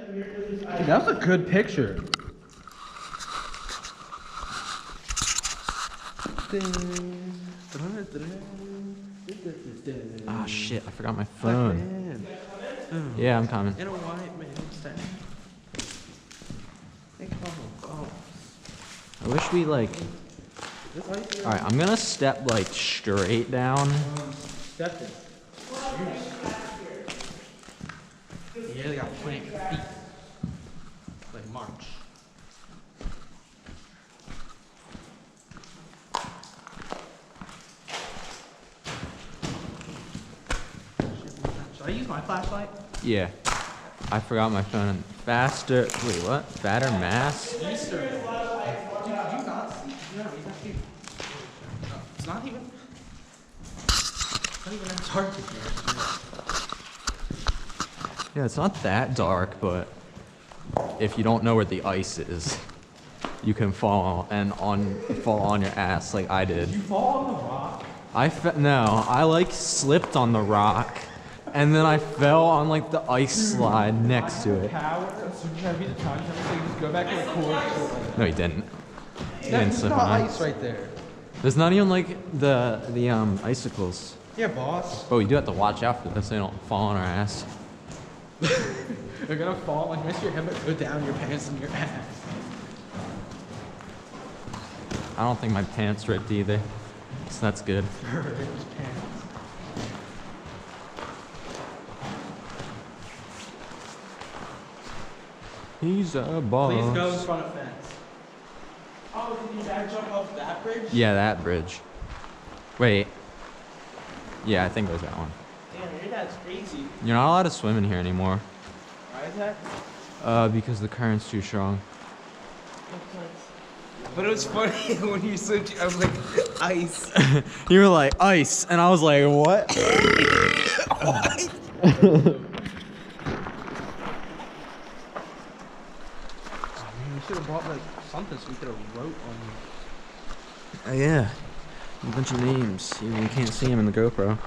That was a good picture. Oh shit, I forgot my phone. Yeah, I'm coming. In a white man stand. I wish we like... Alright, I'm gonna step like straight down. Step it. Yeah, they got plant your feet. Like March. Should I use my flashlight? Yeah. I forgot my phone. Faster... Wait, what? Fatter mass? Easter. Dude, did you not see? It's not even... It's not even that dark in here. Yeah, it's not that dark, but if you don't know where the ice is, you can fall on your ass like I did. Did you fall on the rock? No, I like slipped on the rock, and then I fell on like the ice slide next to it. Power, as soon as I beat the time, just go back to the core. No, he didn't. He didn't There's slip not on ice right there. There's not even like the icicles. Yeah, boss. But we do have to watch out for this so they don't fall on our ass. They're gonna fall, like miss your head, but go down your pants and your ass. I don't think my pants ripped either, so that's good. He's a boss. Please go in front of fence. Oh, did you guys jump off that bridge? Yeah, that bridge. Wait. Yeah, I think it was that one. Damn, your dad's crazy. You're not allowed to swim in here anymore. Why is that? Because the current's too strong. But it was funny when you said, I was like, ice. You were like, ice, and I was like, what? What? We should have brought like something so we could have wrote on Yeah. A bunch of names. You can't see them in the GoPro.